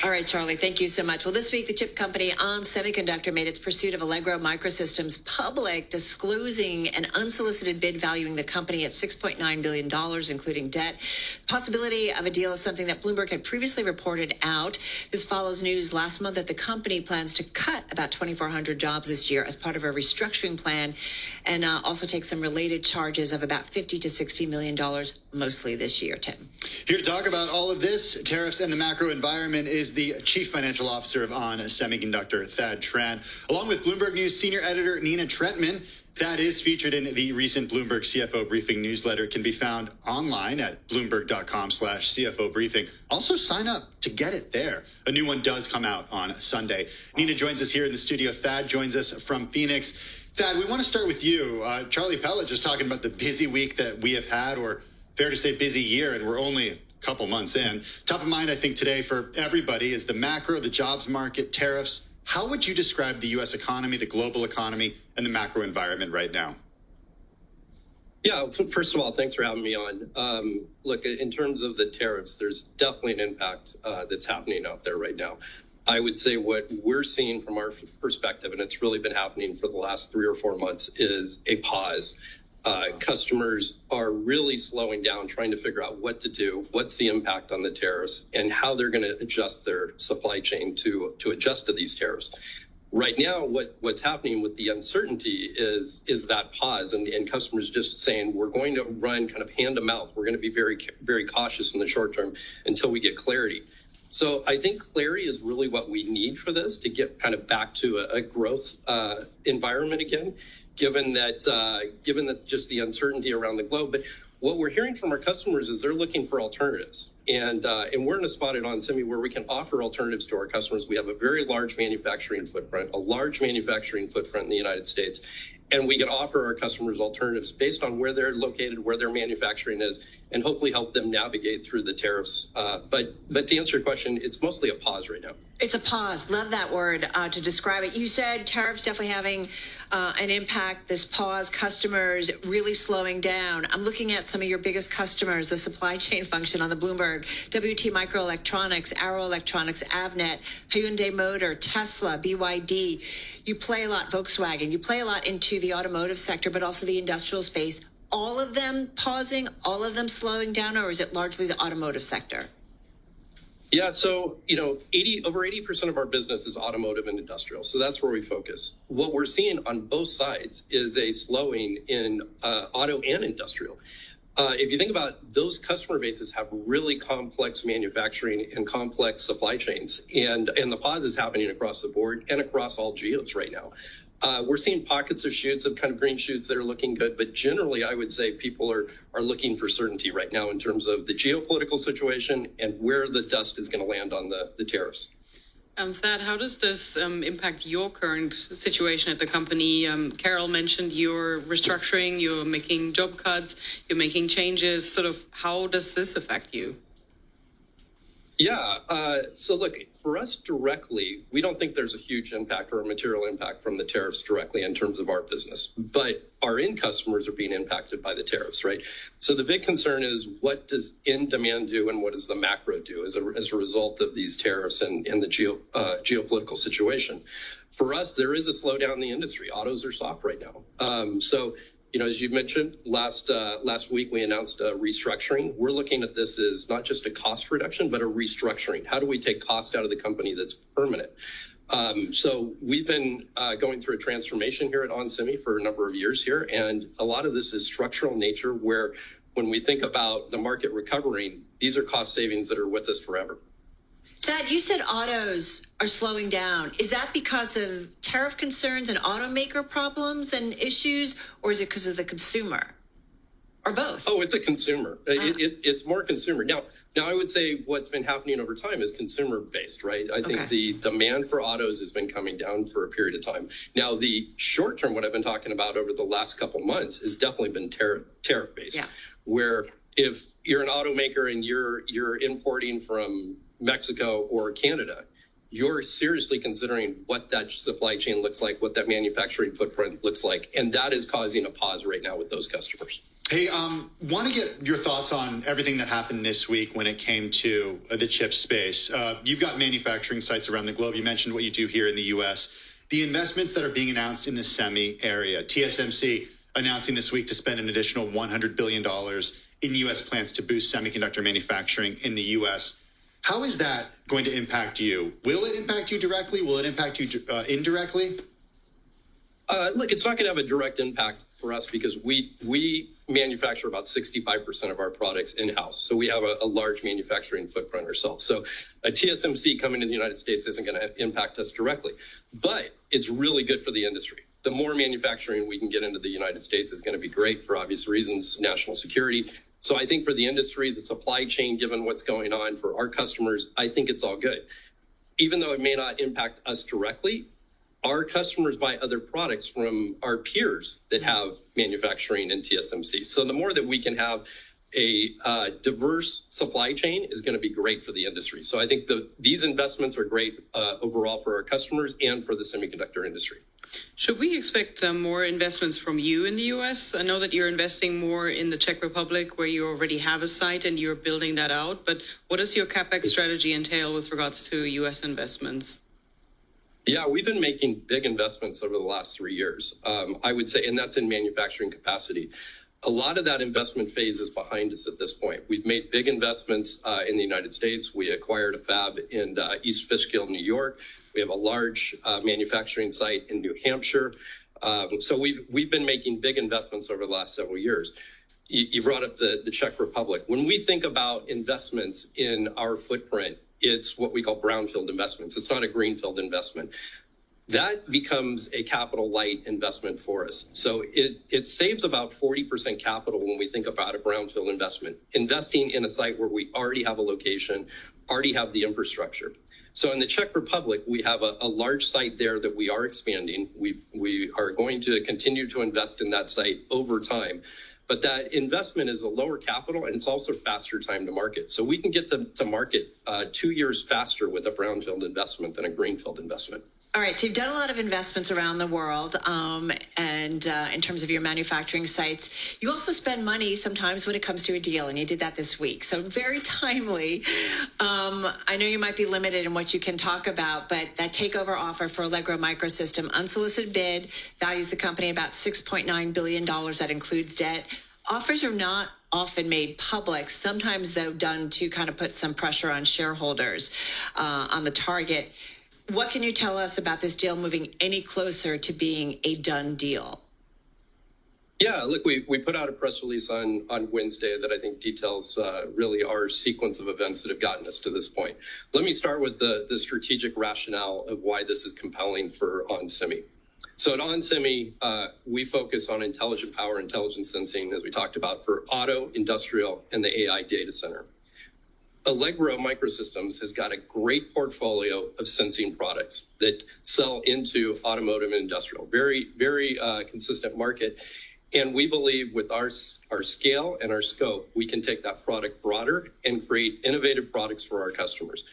All right, Charlie, thank you so much. Well, this week, the chip company On Semiconductor made its pursuit of Allegro Microsystems public, disclosing an unsolicited bid valuing the company at $6.9 billion, including debt. Possibility of a deal is something that Bloomberg had previously reported out. This follows news last month that the company plans to cut about 2,400 jobs this year as part of a restructuring plan, and also take some related charges of about $50 to $60 million, mostly this year, Tim. Here to talk about all of this, tariffs and the macro environment, is the Chief Financial Officer of On Semiconductor, Thad Tran, along with Bloomberg News Senior Editor Nina Trentman. Thad is featured in the recent Bloomberg CFO Briefing newsletter. It can be found online at bloomberg.com/CFO Briefing. Also sign up to get it there. A new one does come out on Sunday. Nina joins us here in the studio. Thad joins us from Phoenix. Thad, we want to start with you. Charlie Pella just talking about the busy week that we have had, or fair to say busy year, and we're only a couple months in. Top of mind, I think, today for everybody is the macro, the jobs market, tariffs. How would you describe the U.S. economy, the global economy, and the macro environment right now? Yeah, so first of all, thanks for having me on. Look, in terms of the tariffs, there's definitely an impact that's happening out there right now. I would say what we're seeing from our perspective, and it's really been happening for the last 3 or 4 months, is a pause. Customers are really slowing down, trying to figure out what to do, what's the impact on the tariffs, and how they're going to adjust their supply chain to adjust to these tariffs. Right now, what's happening with the uncertainty is that pause, and customers just saying, we're going to run kind of hand to mouth. We're going to be very, very cautious in the short term until we get clarity. So I think clarity is really what we need for this to get kind of back to a growth environment again, given that just the uncertainty around the globe. But what we're hearing from our customers is they're looking for alternatives. And we're in a spot at On Semi where we can offer alternatives to our customers. We have a very large manufacturing footprint, in the United States. And we can offer our customers alternatives based on where they're located, where their manufacturing is, and hopefully help them navigate through the tariffs. But to answer your question, it's mostly a pause right now. It's a pause. Love that word to describe it. You said tariffs definitely having an impact, this pause, customers really slowing down. I'm looking at some of your biggest customers, the supply chain function on the Bloomberg, WT Microelectronics, Arrow Electronics, Avnet, Hyundai Motor, Tesla, BYD. You play a lot, Volkswagen. You play a lot into the automotive sector, but also the industrial space. All of them pausing, all of them slowing down, or is it largely the automotive sector? Yeah, so, over 80% of our business is automotive and industrial. So that's where we focus. What we're seeing on both sides is a slowing in auto and industrial. If you think about those customer bases have really complex manufacturing and complex supply chains, and the pause is happening across the board and across all geos right now. We're seeing pockets of shoots of kind of green shoots that are looking good, but generally I would say people are looking for certainty right now in terms of the geopolitical situation and where the dust is going to land on the tariffs. Thad, how does this impact your current situation at the company? Carol mentioned you're restructuring, you're making job cuts, you're making changes. Sort of how does this affect you? Yeah. So look, for us directly, we don't think there's a huge impact or a material impact from the tariffs directly in terms of our business. But our end customers are being impacted by the tariffs, right? So the big concern is, what does end demand do and what does the macro do as a result of these tariffs and the geopolitical situation? For us, there is a slowdown in the industry. Autos are soft right now. So as you mentioned, last week we announced a restructuring. We're looking at this as not just a cost reduction, but a restructuring. How do we take cost out of the company that's permanent? So we've been going through a transformation here at On Semi for a number of years here, and a lot of this is structural nature, where when we think about the market recovering, these are cost savings that are with us forever. Thad, you said autos are slowing down. Is that because of tariff concerns and automaker problems and issues, or is it because of the consumer, or both? Oh, it's a consumer. It's more consumer. Now, I would say what's been happening over time is consumer-based, right? I think the demand for autos has been coming down for a period of time. Now, the short term, what I've been talking about over the last couple months, has definitely been tariff-based, where if you're an automaker and you're importing from Mexico or Canada, you're seriously considering what that supply chain looks like, what that manufacturing footprint looks like. And that is causing a pause right now with those customers. Hey, want to get your thoughts on everything that happened this week when it came to the chip space. You've got manufacturing sites around the globe. You mentioned what you do here in the U.S. The investments that are being announced in the semi area, TSMC announcing this week to spend an additional $100 billion in U.S. plants to boost semiconductor manufacturing in the U.S. How is that going to impact you? Will it impact you directly? Will it impact you indirectly? Look, it's not going to have a direct impact for us because we manufacture about 65% of our products in-house. So we have a large manufacturing footprint ourselves. So a TSMC coming to the United States isn't going to impact us directly, but it's really good for the industry. The more manufacturing we can get into the United States is going to be great for obvious reasons, national security. So I think for the industry, the supply chain, given what's going on for our customers, I think it's all good. Even though it may not impact us directly, our customers buy other products from our peers that have manufacturing in TSMC. So the more that we can have a diverse supply chain is going to be great for the industry. So I think these investments are great overall for our customers and for the semiconductor industry. Should we expect more investments from you in the U.S.? I know that you're investing more in the Czech Republic, where you already have a site and you're building that out. But what does your CapEx strategy entail with regards to U.S. investments? Yeah, we've been making big investments over the last 3 years, I would say, and that's in manufacturing capacity. A lot of that investment phase is behind us at this point. We've made big investments in the United States. We acquired a fab in East Fishkill, New York. We have a large manufacturing site in New Hampshire. So we've been making big investments over the last several years. You brought up the Czech Republic. When we think about investments in our footprint, it's what we call brownfield investments. It's not a greenfield investment. That becomes a capital light investment for us. So it saves about 40% capital when we think about a brownfield investment, investing in a site where we already have a location, already have the infrastructure. So in the Czech Republic, we have a large site there that we are expanding. We are going to continue to invest in that site over time. But that investment is a lower capital, and it's also faster time to market. So we can get to market 2 years faster with a brownfield investment than a greenfield investment. All right, so you've done a lot of investments around the world, and in terms of your manufacturing sites. You also spend money sometimes when it comes to a deal, and you did that this week. So very timely. I know you might be limited in what you can talk about, but that takeover offer for Allegro Microsystem, unsolicited bid, values the company about $6.9 billion. That includes debt. Offers are not often made public, sometimes, though, done to kind of put some pressure on shareholders on the target. What can you tell us about this deal moving any closer to being a done deal? Yeah, look, we put out a press release on Wednesday that I think details really our sequence of events that have gotten us to this point. Let me start with the strategic rationale of why this is compelling for onsemi. So at onsemi, we focus on intelligent power, intelligent sensing, as we talked about, for auto, industrial, and the AI data center. Allegro Microsystems has got a great portfolio of sensing products that sell into automotive and industrial. Very, very consistent market. And we believe with our scale and our scope, we can take that product broader and create innovative products for our customers.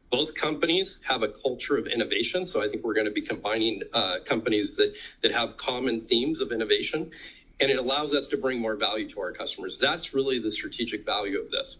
Both companies have a culture of innovation. So I think we're going to be combining companies that have common themes of innovation. And it allows us to bring more value to our customers. That's really the strategic value of this.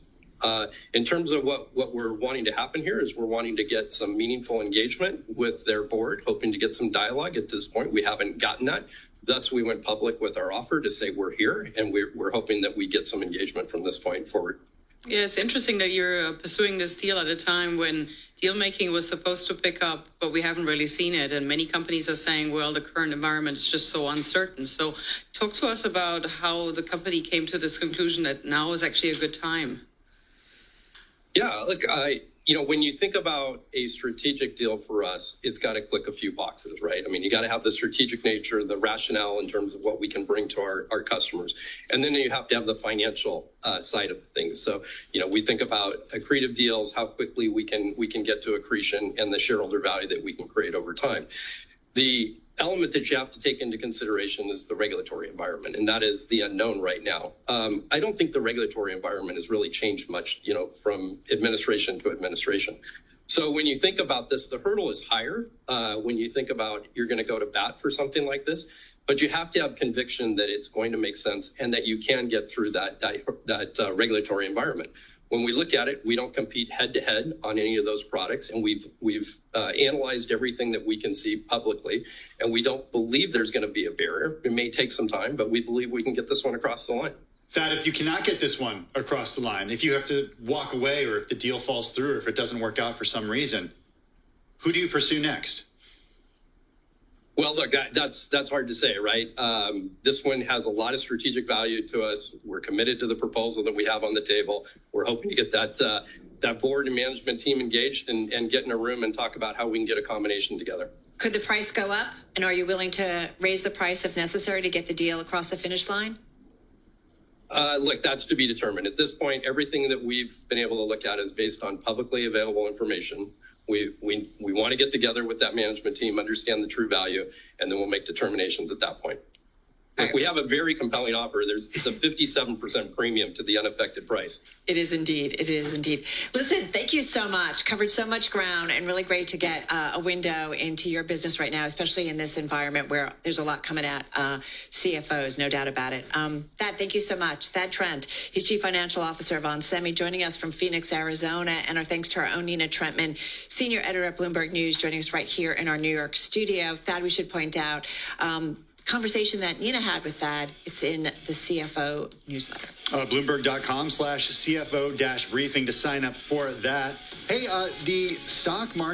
In terms of what we're wanting to happen here is we're wanting to get some meaningful engagement with their board, hoping to get some dialogue. At this point, we haven't gotten that. Thus, we went public with our offer to say we're here, and we're hoping that we get some engagement from this point forward. Yeah, it's interesting that you're pursuing this deal at a time when deal making was supposed to pick up, but we haven't really seen it. And many companies are saying, well, the current environment is just so uncertain. So talk to us about how the company came to this conclusion that now is actually a good time. Yeah, look, when you think about a strategic deal for us, it's got to click a few boxes, right? I mean, you got to have the strategic nature, the rationale in terms of what we can bring to our customers. And then you have to have the financial side of things. So, we think about accretive deals, how quickly we can get to accretion, and the shareholder value that we can create over time. The element that you have to take into consideration is the regulatory environment, and that is the unknown right now. I don't think the regulatory environment has really changed much, from administration to administration. So when you think about this, the hurdle is higher. When you think about you're going to go to bat for something like this, but you have to have conviction that it's going to make sense and that you can get through that regulatory environment. When we look at it, we don't compete head to head on any of those products, and we've analyzed everything that we can see publicly, and we don't believe there's going to be a barrier. It may take some time, but we believe we can get this one across the line. Thad, if you cannot get this one across the line, if you have to walk away, or if the deal falls through, or if it doesn't work out for some reason, who do you pursue next? Well, look, that's hard to say, right? This one has a lot of strategic value to us. We're committed to the proposal that we have on the table. We're hoping to get that board and management team engaged and get in a room and talk about how we can get a combination together. Could the price go up? And are you willing to raise the price if necessary to get the deal across the finish line? Look, that's to be determined. At this point, everything that we've been able to look at is based on publicly available information. We want to get together with that management team, understand the true value, and then we'll make determinations at that point. Look, we have a very compelling offer. It's a 57% premium to the unaffected price. It is indeed. It is indeed. Listen, thank you so much. Covered so much ground, and really great to get a window into your business right now, especially in this environment where there's a lot coming at CFOs, no doubt about it. Thad, thank you so much. Thad Trent, he's Chief Financial Officer of onsemi, joining us from Phoenix, Arizona, and our thanks to our own Nina Trentman, Senior Editor at Bloomberg News, joining us right here in our New York studio. Thad, we should point out, conversation that Nina had with Thad, it's in the CFO newsletter. Bloomberg.com/CFO-briefing to sign up for that. Hey, the stock market